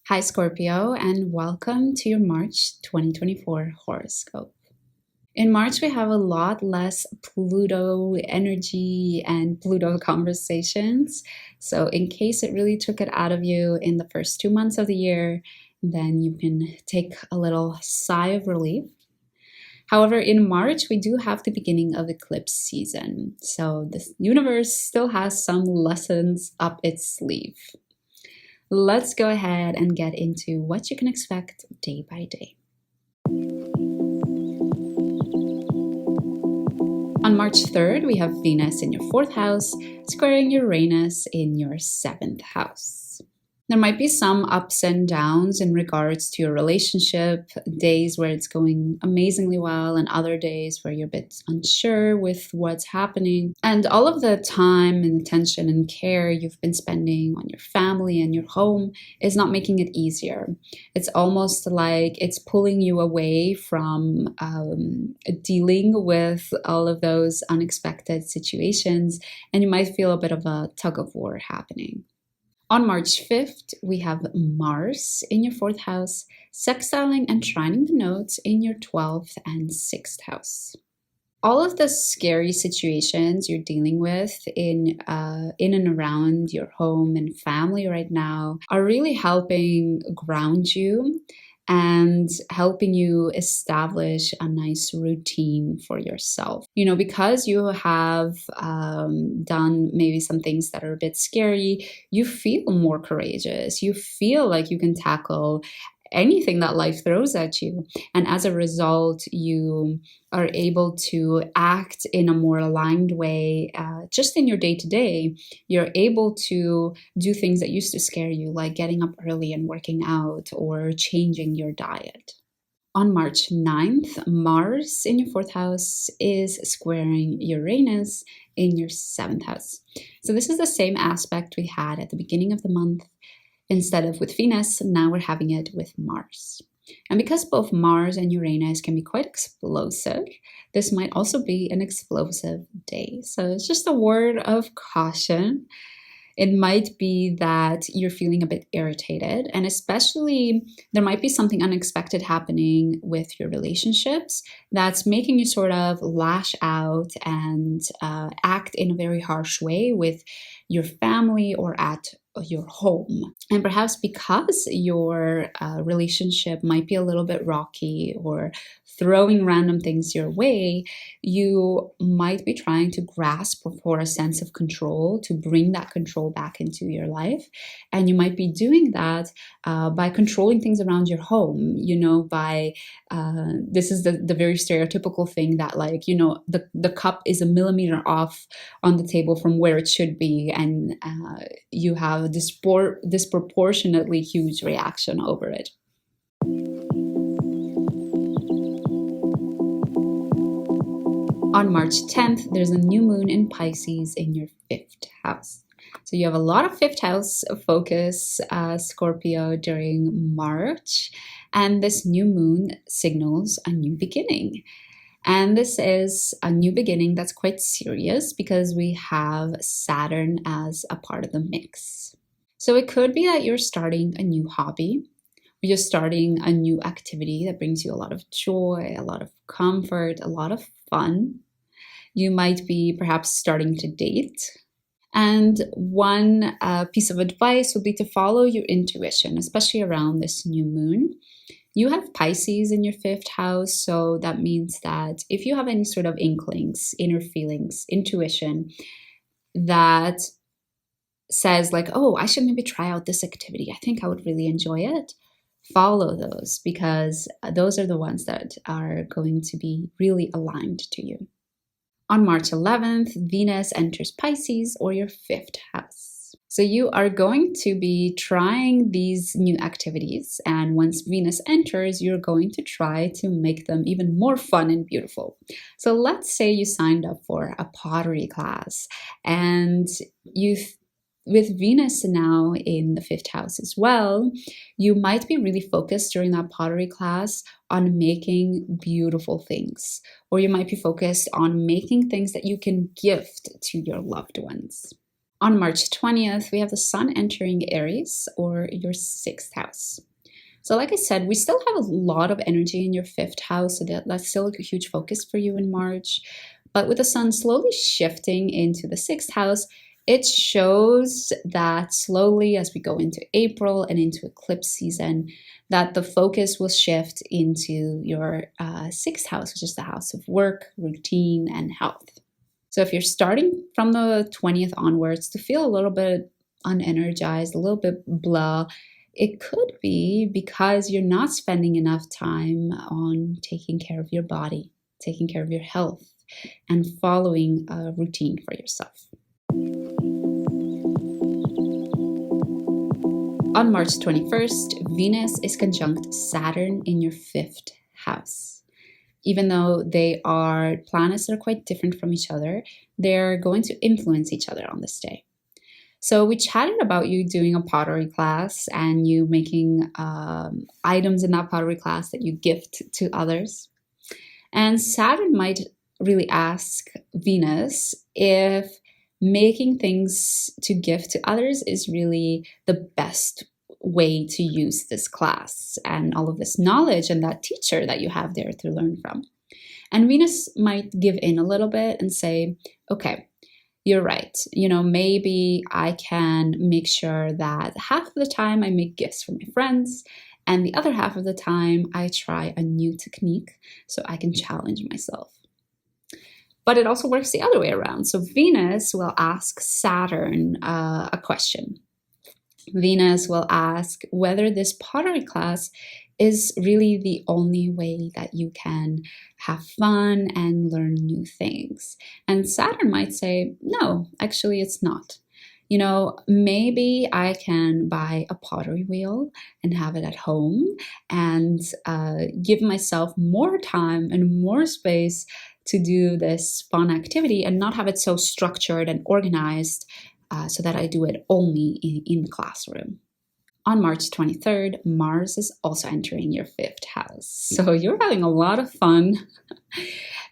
Hi, Scorpio, and welcome to your March 2024 horoscope. In March, we have a lot less Pluto energy and Pluto conversations. So, in case it really took it out of you in the first 2 months of the year, then you can take a little sigh of relief. However, in March, we do have the beginning of eclipse season. So, the universe still has some lessons up its sleeve. Let's go ahead and get into what you can expect day by day. On March 3rd, we have Venus in your 4th house, squaring Uranus in your 7th house. There might be some ups and downs in regards to your relationship, days where it's going amazingly well and other days where you're a bit unsure with what's happening. And all of the time and attention and care you've been spending on your family and your home is not making it easier. It's almost like it's pulling you away from dealing with all of those unexpected situations, and you might feel a bit of a tug of war happening. On March 5th, we have Mars in your 4th house, sextiling and trining the nodes in your 12th and 6th house. All of the scary situations you're dealing with in and around your home and family right now are really helping ground you and helping you establish a nice routine for yourself. Because you have done maybe some things that are a bit scary, you feel more courageous. You feel like you can tackle anything that life throws at you. And as a result, you are able to act in a more aligned way. Just in your day-to-day, you're able to do things that used to scare you, like getting up early and working out or changing your diet. On March 9th, Mars in your 4th house is squaring Uranus in your 7th house. So this is the same aspect we had at the beginning of the month. Instead of with Venus, now we're having it with Mars. And because both Mars and Uranus can be quite explosive, this might also be an explosive day. So it's just a word of caution. It might be that you're feeling a bit irritated, and especially there might be something unexpected happening with your relationships that's making you sort of lash out and act in a very harsh way with your family or at your home. And perhaps because your relationship might be a little bit rocky or throwing random things your way, you might be trying to grasp for a sense of control, to bring that control back into your life. And you might be doing that by controlling things around your home, by this is the very stereotypical thing that the cup is a millimeter off on the table from where it should be, and you have a disproportionately huge reaction over it. On March 10th, there's a new moon in Pisces in your 5th house. So you have a lot of 5th house focus, Scorpio, during March. And this new moon signals a new beginning. And this is a new beginning that's quite serious because we have Saturn as a part of the mix. So it could be that you're starting a new hobby, or you're starting a new activity that brings you a lot of joy, a lot of comfort, a lot of fun. You might be perhaps starting to date. And one piece of advice would be to follow your intuition, especially around this new moon. You have Pisces in your 5th house, so that means that if you have any sort of inklings, inner feelings, intuition that says oh, I should maybe try out this activity, I think I would really enjoy it, follow those, because those are the ones that are going to be really aligned to you. On March 11th, Venus enters Pisces, or your 5th house. So you are going to be trying these new activities, and once Venus enters, you're going to try to make them even more fun and beautiful. So let's say you signed up for a pottery class, and with Venus now in the 5th house as well, you might be really focused during that pottery class on making beautiful things, or you might be focused on making things that you can gift to your loved ones. On March 20th, we have the Sun entering Aries, or your 6th house. So like I said, we still have a lot of energy in your 5th house, so that's still a huge focus for you in March. But with the Sun slowly shifting into the 6th house, it shows that slowly as we go into April and into eclipse season, that the focus will shift into your 6th house, which is the house of work, routine, and health. So if you're starting from the 20th onwards to feel a little bit unenergized, a little bit blah, it could be because you're not spending enough time on taking care of your body, taking care of your health, and following a routine for yourself. On March 21st, Venus is conjunct Saturn in your 5th house. Even though they are planets that are quite different from each other, they're going to influence each other on this day. So we chatted about you doing a pottery class and you making items in that pottery class that you gift to others. And Saturn might really ask Venus if making things to gift to others is really the best way to use this class and all of this knowledge and that teacher that you have there to learn from. And Venus might give in a little bit and say, okay, you're right. Maybe I can make sure that half of the time I make gifts for my friends and the other half of the time I try a new technique so I can challenge myself. But it also works the other way around. So Venus will ask Saturn a question. Venus will ask whether this pottery class is really the only way that you can have fun and learn new things. And Saturn might say, no, actually it's not. Maybe I can buy a pottery wheel and have it at home and give myself more time and more space to do this fun activity and not have it so structured and organized so that I do it only in the classroom. On March 23rd, Mars is also entering your 5th house. So you're having a lot of fun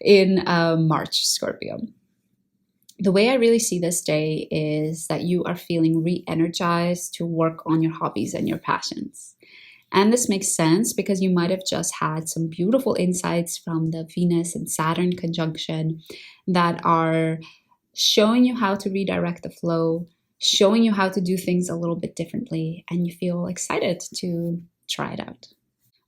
in March, Scorpio. The way I really see this day is that you are feeling re-energized to work on your hobbies and your passions. And this makes sense because you might have just had some beautiful insights from the Venus and Saturn conjunction that are showing you how to redirect the flow, showing you how to do things a little bit differently, and you feel excited to try it out.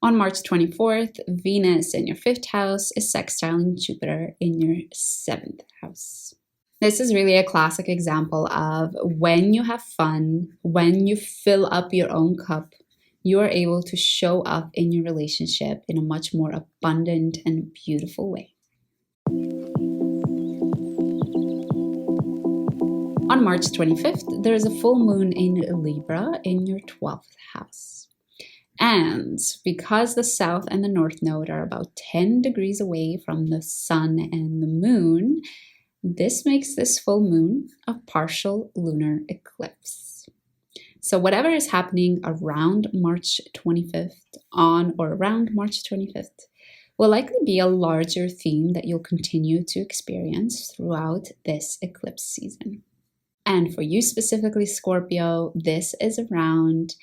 On March 24th, Venus in your 5th house is sextiling Jupiter in your 7th house. This is really a classic example of when you have fun, when you fill up your own cup, you are able to show up in your relationship in a much more abundant and beautiful way. On March 25th, there is a full moon in Libra in your 12th house. And because the South and the North Node are about 10 degrees away from the Sun and the Moon, this makes this full moon a partial lunar eclipse. So whatever is happening around March 25th, on or around March 25th, will likely be a larger theme that you'll continue to experience throughout this eclipse season. And for you specifically, Scorpio, this is around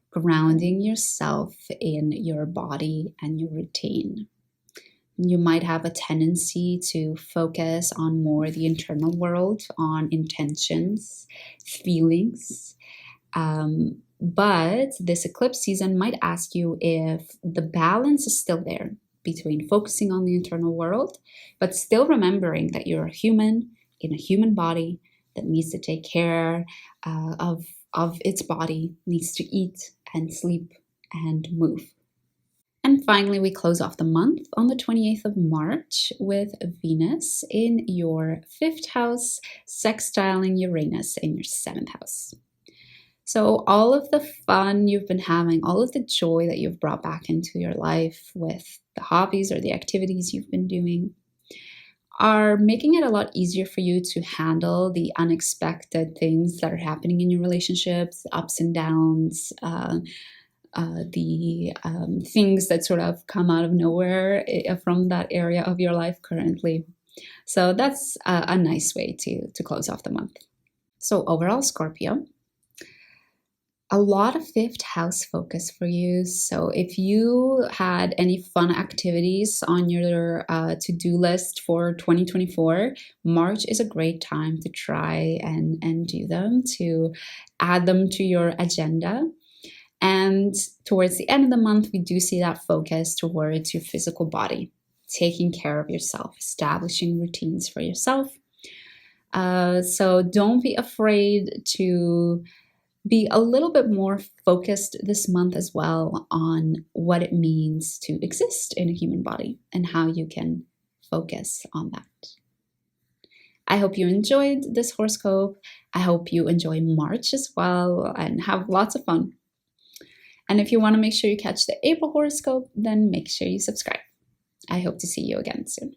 grounding yourself in your body and your routine. You might have a tendency to focus on more the internal world, on intentions, feelings. But this eclipse season might ask you if the balance is still there between focusing on the internal world, but still remembering that you're a human in a human body that needs to take care of its body, needs to eat and sleep and move. And finally, we close off the month on the 28th of March with Venus in your 5th house, sextiling Uranus in your 7th house. So all of the fun you've been having, all of the joy that you've brought back into your life with the hobbies or the activities you've been doing are making it a lot easier for you to handle the unexpected things that are happening in your relationships, the ups and downs, the things that sort of come out of nowhere from that area of your life currently. So that's a nice way to close off the month. So overall, Scorpio, a lot of fifth house focus for you. So if you had any fun activities on your to-do list for 2024, March is a great time to try and do them, to add them to your agenda. And towards the end of the month, we do see that focus towards your physical body, taking care of yourself, establishing routines for yourself. So don't be afraid to be a little bit more focused this month as well on what it means to exist in a human body and how you can focus on that. I hope you enjoyed this horoscope. I hope you enjoy March as well and have lots of fun. And if you want to make sure you catch the April horoscope, then make sure you subscribe. I hope to see you again soon.